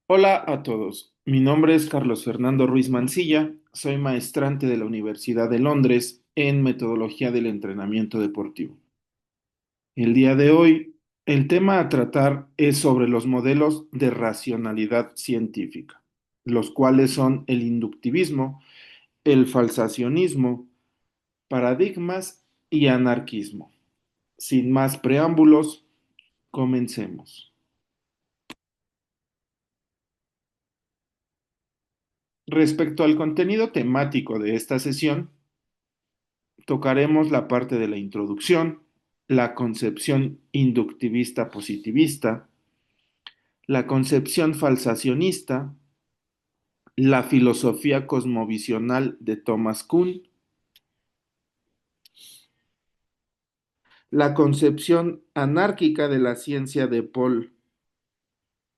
Hola a todos, mi nombre es Carlos Fernando Ruiz Mancilla, soy maestrante de la Universidad de Londres en metodología del entrenamiento deportivo. El día de hoy, el tema a tratar es sobre los modelos de racionalidad científica, los cuales son el inductivismo, el falsacionismo, paradigmas y anarquismo. Sin más preámbulos, comencemos. Respecto al contenido temático de esta sesión, tocaremos la parte de la introducción, la concepción inductivista positivista, la concepción falsacionista, la filosofía cosmovisional de Thomas Kuhn, la concepción anárquica de la ciencia de Paul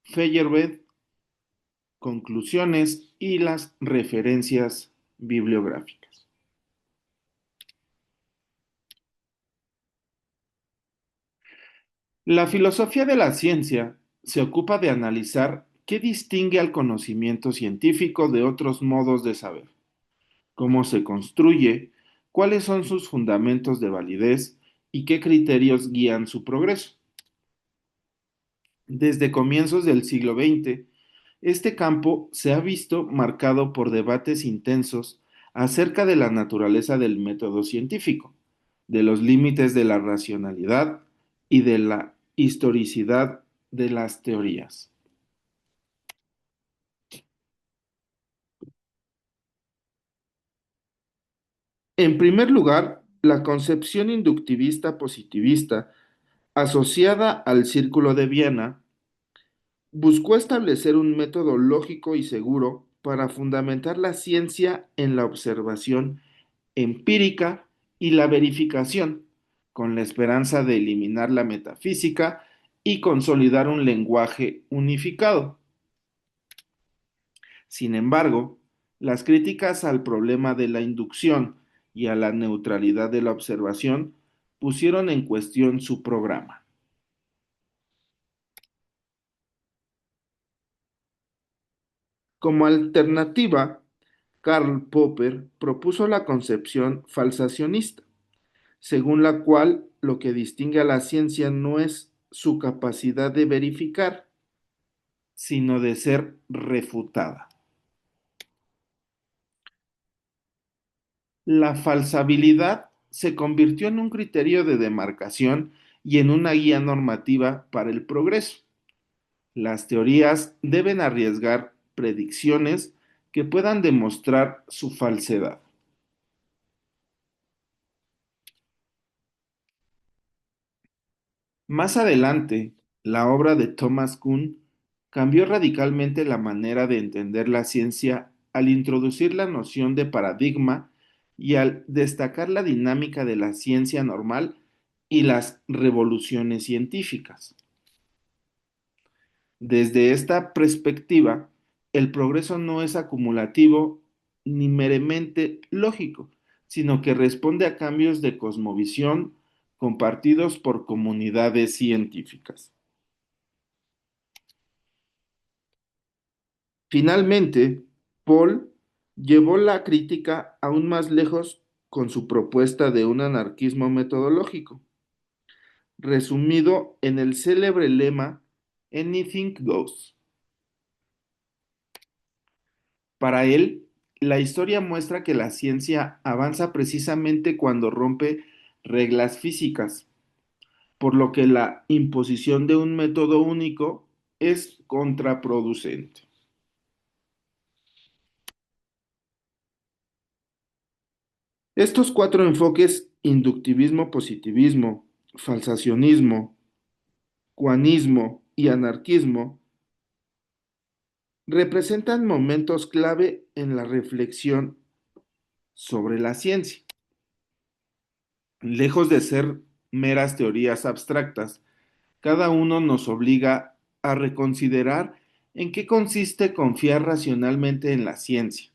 Feyerabend, conclusiones y las referencias bibliográficas. La filosofía de la ciencia se ocupa de analizar qué distingue al conocimiento científico de otros modos de saber, cómo se construye, cuáles son sus fundamentos de validez y qué criterios guían su progreso. Desde comienzos del siglo XX, este campo se ha visto marcado por debates intensos acerca de la naturaleza del método científico, de los límites de la racionalidad y de la historicidad de las teorías. En primer lugar, la concepción inductivista positivista, asociada al Círculo de Viena, buscó establecer un método lógico y seguro para fundamentar la ciencia en la observación empírica y la verificación, con la esperanza de eliminar la metafísica y consolidar un lenguaje unificado. Sin embargo, las críticas al problema de la inducción y a la neutralidad de la observación pusieron en cuestión su programa. Como alternativa, Karl Popper propuso la concepción falsacionista, según la cual lo que distingue a la ciencia no es su capacidad de verificar, sino de ser refutada. La falsabilidad se convirtió en un criterio de demarcación y en una guía normativa para el progreso. Las teorías deben arriesgar predicciones que puedan demostrar su falsedad. Más adelante, la obra de Thomas Kuhn cambió radicalmente la manera de entender la ciencia al introducir la noción de paradigma y al destacar la dinámica de la ciencia normal y las revoluciones científicas. Desde esta perspectiva, el progreso no es acumulativo ni meramente lógico, sino que responde a cambios de cosmovisión compartidos por comunidades científicas. Finalmente, Paul llevó la crítica aún más lejos con su propuesta de un anarquismo metodológico, resumido en el célebre lema Anything Goes. Para él, la historia muestra que la ciencia avanza precisamente cuando rompe reglas físicas, por lo que la imposición de un método único es contraproducente. Estos cuatro enfoques, inductivismo, positivismo, falsacionismo, cuanismo y anarquismo, representan momentos clave en la reflexión sobre la ciencia. Lejos de ser meras teorías abstractas, cada uno nos obliga a reconsiderar en qué consiste confiar racionalmente en la ciencia,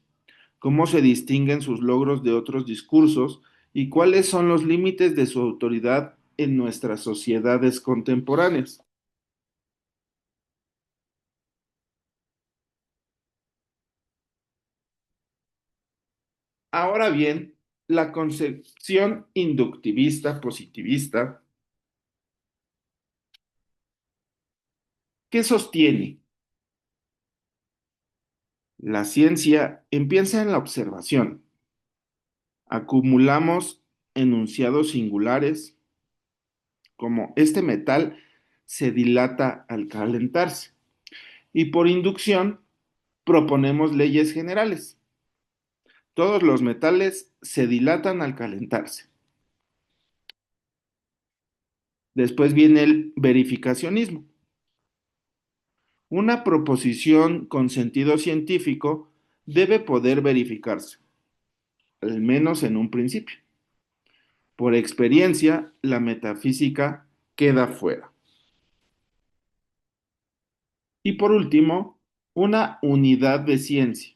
cómo se distinguen sus logros de otros discursos y cuáles son los límites de su autoridad en nuestras sociedades contemporáneas. Ahora bien, la concepción inductivista positivista, ¿qué sostiene? La ciencia empieza en la observación. Acumulamos enunciados singulares, como este metal se dilata al calentarse. Y por inducción proponemos leyes generales. Todos los metales se dilatan al calentarse. Después viene el verificacionismo. Una proposición con sentido científico debe poder verificarse, al menos en un principio. Por experiencia, la metafísica queda fuera. Y por último, una unidad de ciencia,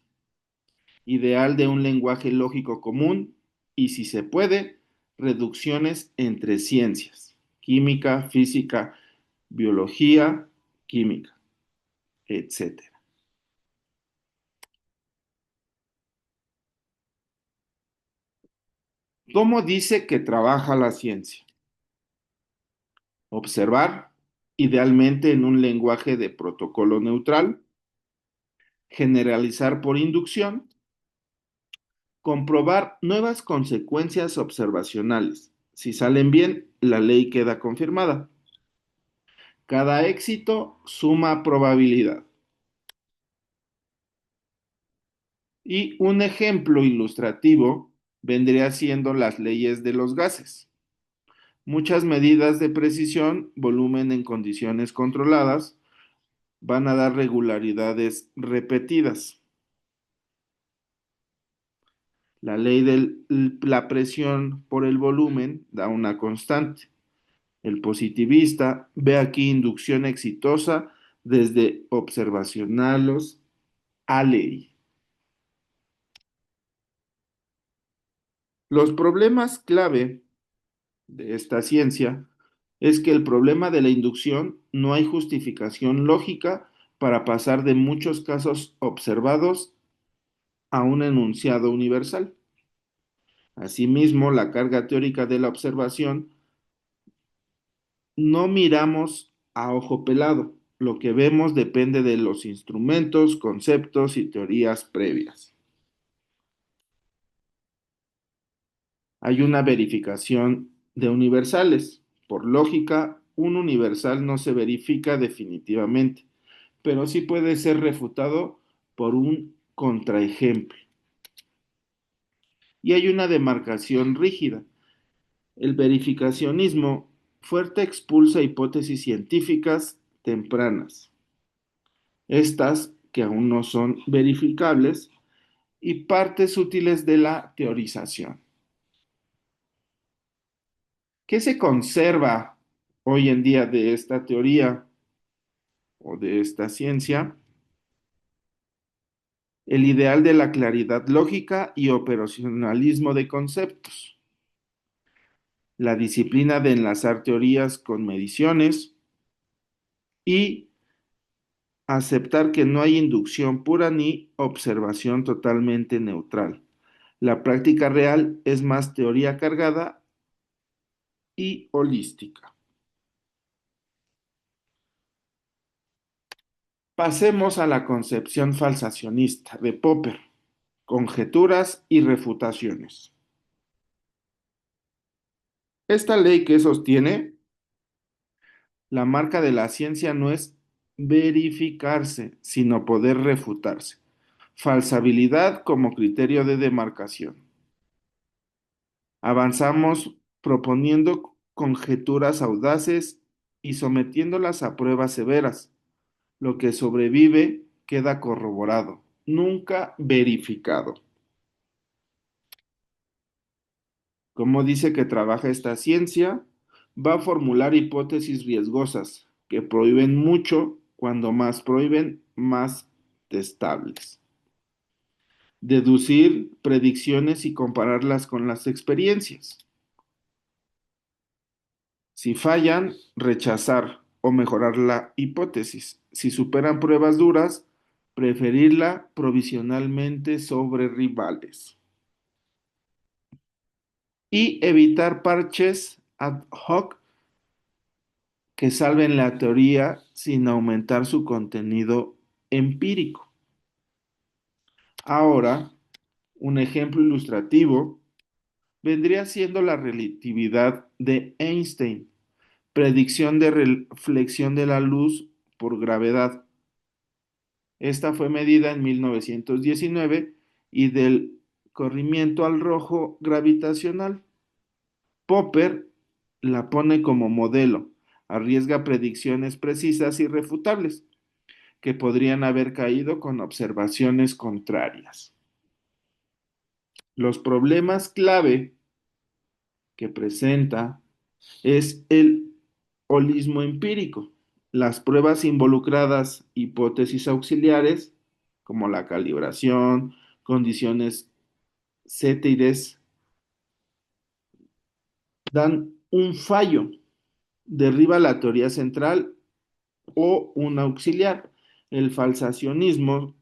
ideal de un lenguaje lógico común y, si se puede, reducciones entre ciencias, química, física, biología, química, etcétera. ¿Cómo dice que trabaja la ciencia? Observar, idealmente en un lenguaje de protocolo neutral, generalizar por inducción, comprobar nuevas consecuencias observacionales. Si salen bien, la ley queda confirmada. Cada éxito suma probabilidad. Y un ejemplo ilustrativo vendría siendo las leyes de los gases. Muchas medidas de precisión, volumen en condiciones controladas, van a dar regularidades repetidas. La ley de la presión por el volumen da una constante. El positivista ve aquí inducción exitosa desde observacionales a ley. Los problemas clave de esta ciencia es que el problema de la inducción no hay justificación lógica para pasar de muchos casos observados a un enunciado universal. Asimismo, la carga teórica de la observación no miramos a ojo pelado. Lo que vemos depende de los instrumentos, conceptos y teorías previas. Hay una verificación de universales. Por lógica, un universal no se verifica definitivamente, pero sí puede ser refutado por un contraejemplo. Y hay una demarcación rígida. El verificacionismo fuerte expulsa hipótesis científicas tempranas, estas que aún no son verificables, y partes útiles de la teorización. ¿Qué se conserva hoy en día de esta teoría o de esta ciencia? El ideal de la claridad lógica y operacionalismo de conceptos, la disciplina de enlazar teorías con mediciones y aceptar que no hay inducción pura ni observación totalmente neutral. La práctica real es más teoría cargada y holística. Pasemos a la concepción falsacionista de Popper, conjeturas y refutaciones. Esta ley que sostiene la marca de la ciencia no es verificarse, sino poder refutarse. Falsabilidad como criterio de demarcación. Avanzamos proponiendo conjeturas audaces y sometiéndolas a pruebas severas. Lo que sobrevive queda corroborado, nunca verificado. Como dice que trabaja esta ciencia, va a formular hipótesis riesgosas que prohíben mucho, cuando más prohíben, más testables. Deducir predicciones y compararlas con las experiencias. Si fallan, rechazar o mejorar la hipótesis. Si superan pruebas duras, preferirla provisionalmente sobre rivales. y evitar parches ad hoc que salven la teoría sin aumentar su contenido empírico. Ahora, un ejemplo ilustrativo vendría siendo la relatividad de Einstein, predicción de reflexión de la luz por gravedad. Esta fue medida en 1919 y del corrimiento al rojo gravitacional. Popper la pone como modelo, arriesga predicciones precisas y refutables que podrían haber caído con observaciones contrarias. Los problemas clave que presenta es el holismo empírico. Las pruebas involucradas, hipótesis auxiliares, como la calibración, condiciones cétides, dan un fallo, derriba la teoría central o un auxiliar. El falsacionismo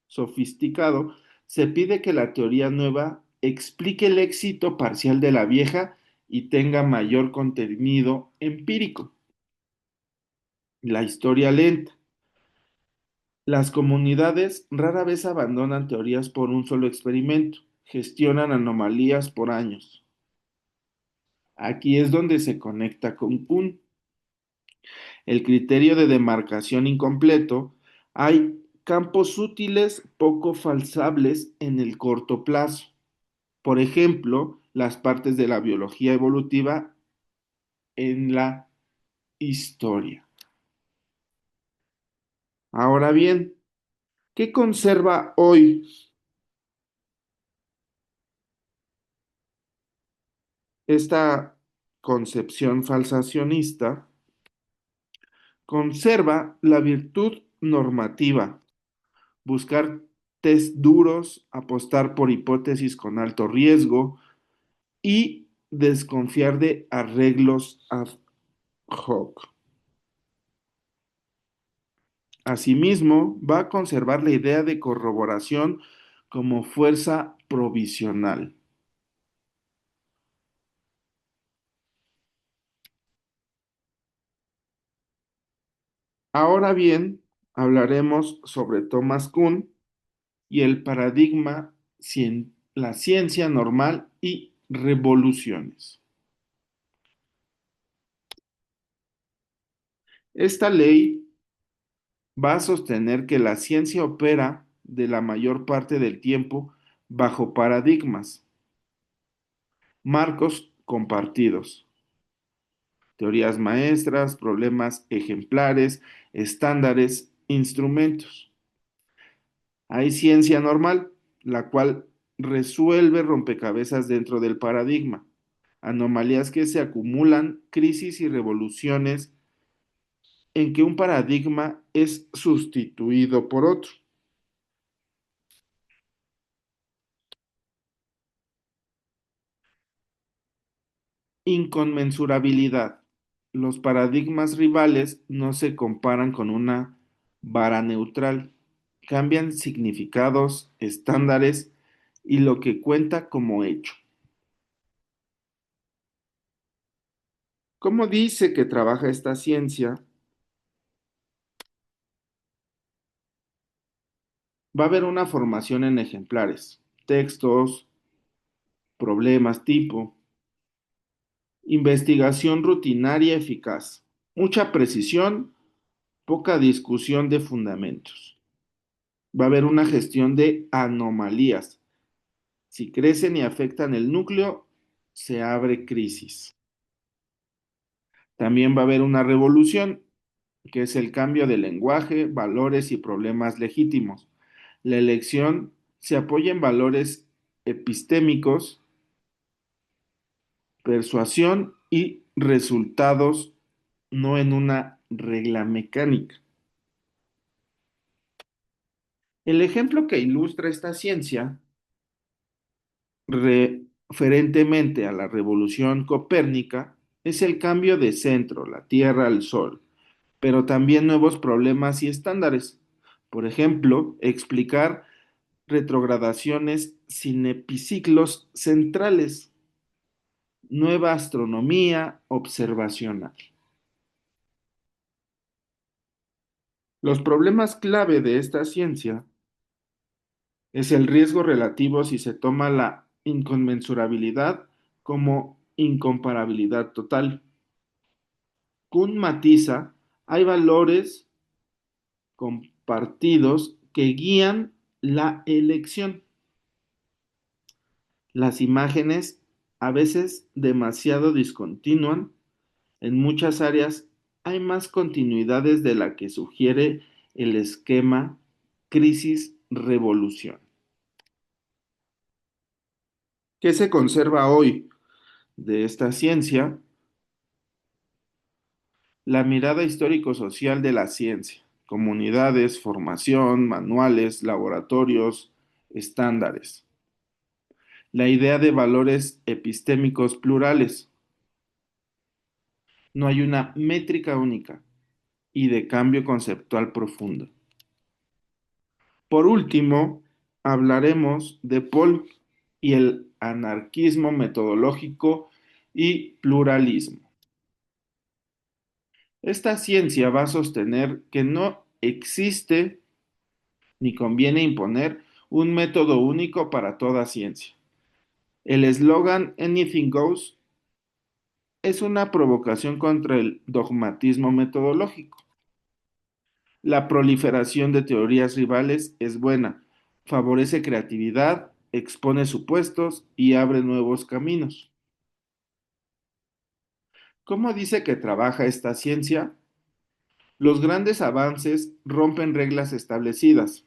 sofisticado se pide que la teoría nueva explique el éxito parcial de la vieja y tenga mayor contenido empírico. La historia lenta. Las comunidades rara vez abandonan teorías por un solo experimento, gestionan anomalías por años. Aquí es donde se conecta con Kuhn. El criterio de demarcación incompleto, hay campos útiles poco falsables en el corto plazo. Por ejemplo, las partes de la biología evolutiva en la historia. Ahora bien, ¿qué conserva hoy esta concepción falsacionista? Conserva la virtud normativa, buscar test duros, apostar por hipótesis con alto riesgo y desconfiar de arreglos ad hoc. Asimismo, va a conservar la idea de corroboración como fuerza provisional. Ahora bien, hablaremos sobre Thomas Kuhn y el paradigma la ciencia normal y revoluciones. Esta ley va a sostener que la ciencia opera de la mayor parte del tiempo bajo paradigmas, marcos compartidos, teorías maestras, problemas ejemplares, estándares, instrumentos. Hay ciencia normal, la cual resuelve rompecabezas dentro del paradigma, anomalías que se acumulan, crisis y revoluciones en que un paradigma es sustituido por otro. Inconmensurabilidad. Los paradigmas rivales no se comparan con una vara neutral. Cambian significados, estándares y lo que cuenta como hecho. ¿Cómo dice que trabaja esta ciencia? Va a haber una formación en ejemplares, textos, problemas tipo, investigación rutinaria eficaz, mucha precisión, poca discusión de fundamentos. Va a haber una gestión de anomalías. Si crecen y afectan el núcleo, se abre crisis. También va a haber una revolución, que es el cambio de lenguaje, valores y problemas legítimos. La elección se apoya en valores epistémicos, persuasión y resultados, no en una regla mecánica. El ejemplo que ilustra esta ciencia referentemente a la revolución copérnica es el cambio de centro, la Tierra al Sol, pero también nuevos problemas y estándares. Por ejemplo, explicar retrogradaciones sin epiciclos centrales. nueva astronomía observacional. Los problemas clave de esta ciencia es el riesgo relativo si se toma la inconmensurabilidad como incomparabilidad total. Kuhn matiza, hay valores compartidos que guían la elección. Las imágenes, a veces demasiado discontinúan, en muchas áreas hay más continuidades de la que sugiere el esquema crisis-revolución. ¿Qué se conserva hoy de esta ciencia? La mirada histórico-social de la ciencia, comunidades, formación, manuales, laboratorios, estándares. La idea de valores epistémicos plurales. No hay una métrica única y de cambio conceptual profundo. Por último, hablaremos de Paul y el anarquismo metodológico y pluralismo. Esta ciencia va a sostener que no existe ni conviene imponer un método único para toda ciencia. El eslogan Anything Goes es una provocación contra el dogmatismo metodológico. La proliferación de teorías rivales es buena, favorece creatividad, expone supuestos y abre nuevos caminos. ¿Cómo dice que trabaja esta ciencia? Los grandes avances rompen reglas establecidas.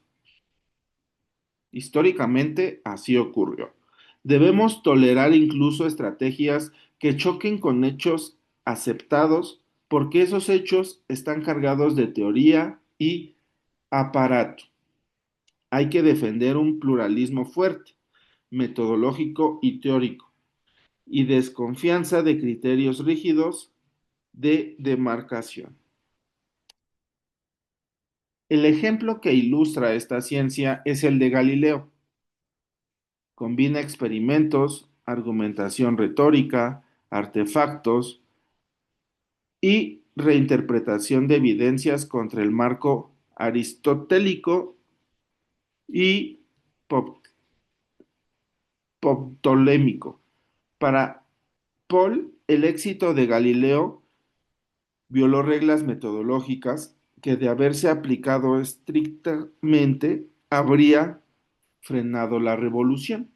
Históricamente así ocurrió. Debemos tolerar incluso estrategias que choquen con hechos aceptados porque esos hechos están cargados de teoría y aparato. Hay que defender un pluralismo fuerte, metodológico y teórico, y desconfianza de criterios rígidos de demarcación. El ejemplo que ilustra esta ciencia es el de Galileo. Combina experimentos, argumentación retórica, artefactos y reinterpretación de evidencias contra el marco aristotélico y ptolémico. Para Paul, el éxito de Galileo violó reglas metodológicas que de haberse aplicado estrictamente habría frenado la revolución.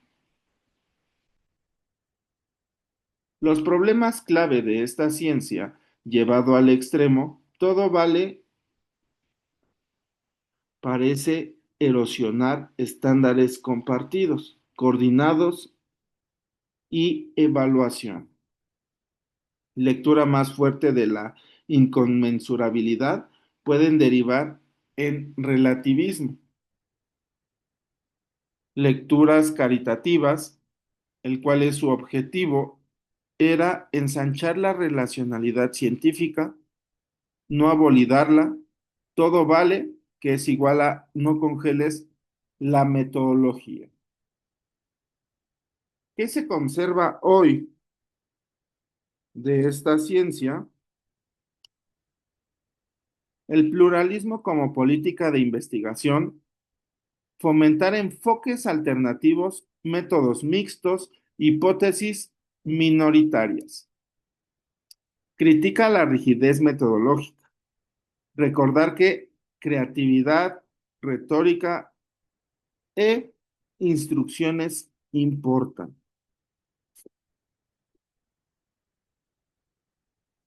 Los problemas clave de esta ciencia, llevado al extremo, todo vale, parece erosionar estándares compartidos, coordinados y evaluación. Lectura más fuerte de la inconmensurabilidad pueden derivar en relativismo. Lecturas caritativas, el cual es su objetivo, era ensanchar la relacionalidad científica, no abolidarla, todo vale, que es igual a no congeles la metodología. ¿Qué se conserva hoy de esta ciencia? El pluralismo como política de investigación, fomentar enfoques alternativos, métodos mixtos, hipótesis minoritarias. Critica la rigidez metodológica. Recordar que creatividad, retórica e instrucciones importan.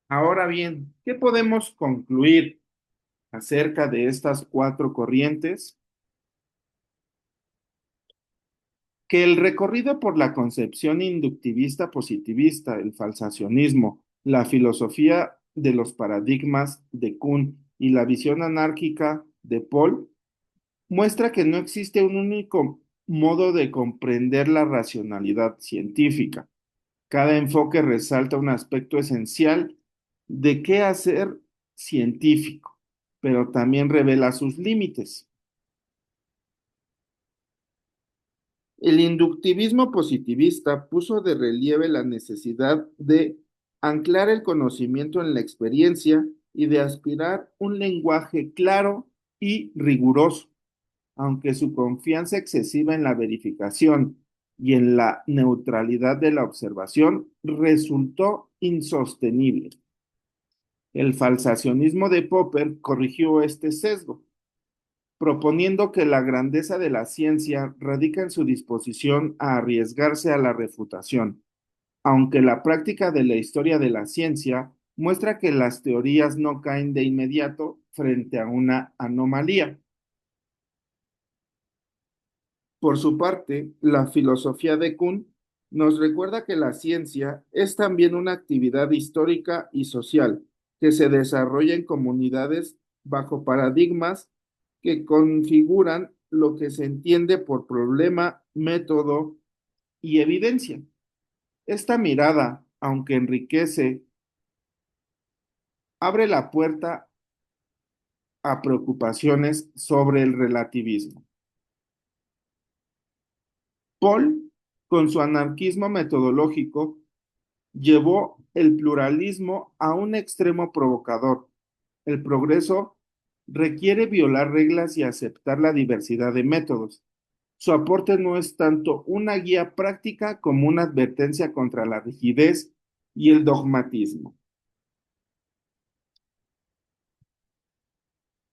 Ahora bien, ¿qué podemos concluir acerca de estas cuatro corrientes? Que el recorrido por la concepción inductivista positivista, el falsacionismo, la filosofía de los paradigmas de Kuhn y la visión anárquica de Paul muestra que no existe un único modo de comprender la racionalidad científica. Cada enfoque resalta un aspecto esencial de qué hacer científico, pero también revela sus límites. El inductivismo positivista puso de relieve la necesidad de anclar el conocimiento en la experiencia y de aspirar un lenguaje claro y riguroso, aunque su confianza excesiva en la verificación y en la neutralidad de la observación resultó insostenible. El falsacionismo de Popper corrigió este sesgo, proponiendo que la grandeza de la ciencia radica en su disposición a arriesgarse a la refutación, aunque la práctica de la historia de la ciencia muestra que las teorías no caen de inmediato frente a una anomalía. Por su parte, la filosofía de Kuhn nos recuerda que la ciencia es también una actividad histórica y social que se desarrolla en comunidades bajo paradigmas que configuran lo que se entiende por problema, método y evidencia. Esta mirada, aunque enriquece, abre la puerta a preocupaciones sobre el relativismo. Paul, con su anarquismo metodológico, llevó el pluralismo a un extremo provocador. El progreso requiere violar reglas y aceptar la diversidad de métodos. Su aporte no es tanto una guía práctica como una advertencia contra la rigidez y el dogmatismo.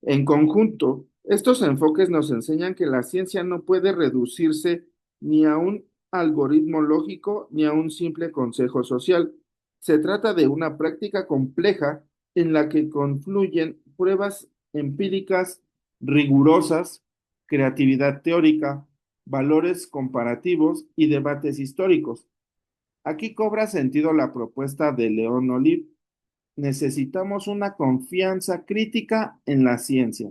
En conjunto, estos enfoques nos enseñan que la ciencia no puede reducirse ni a un algoritmo lógico ni a un simple consejo social. Se trata de una práctica compleja en la que confluyen pruebas empíricas rigurosas, creatividad teórica, valores comparativos y debates históricos. Aquí cobra sentido la propuesta de León Olive. Necesitamos una confianza crítica en la ciencia.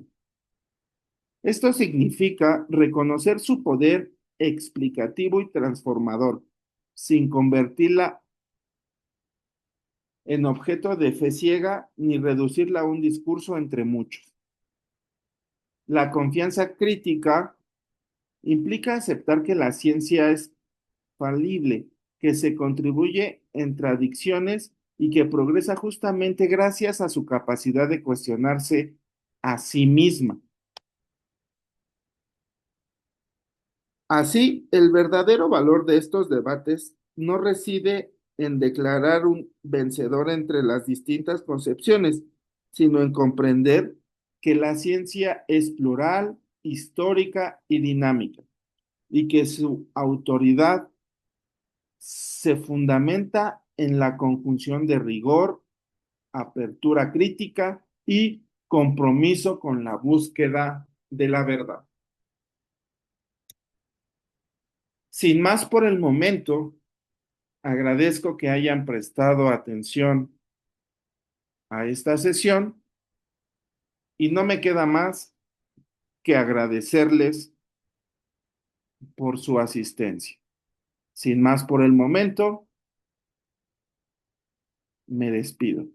Esto significa reconocer su poder explicativo y transformador, sin convertirla en objeto de fe ciega ni reducirla a un discurso entre muchos. La confianza crítica implica aceptar que la ciencia es falible, que se contribuye en tradiciones y que progresa justamente gracias a su capacidad de cuestionarse a sí misma. Así, el verdadero valor de estos debates no reside en declarar un vencedor entre las distintas concepciones, sino en comprender que la ciencia es plural, histórica y dinámica, y que su autoridad se fundamenta en la conjunción de rigor, apertura crítica y compromiso con la búsqueda de la verdad. Sin más por el momento, agradezco que hayan prestado atención a esta sesión y no me queda más que agradecerles por su asistencia. Sin más por el momento, me despido.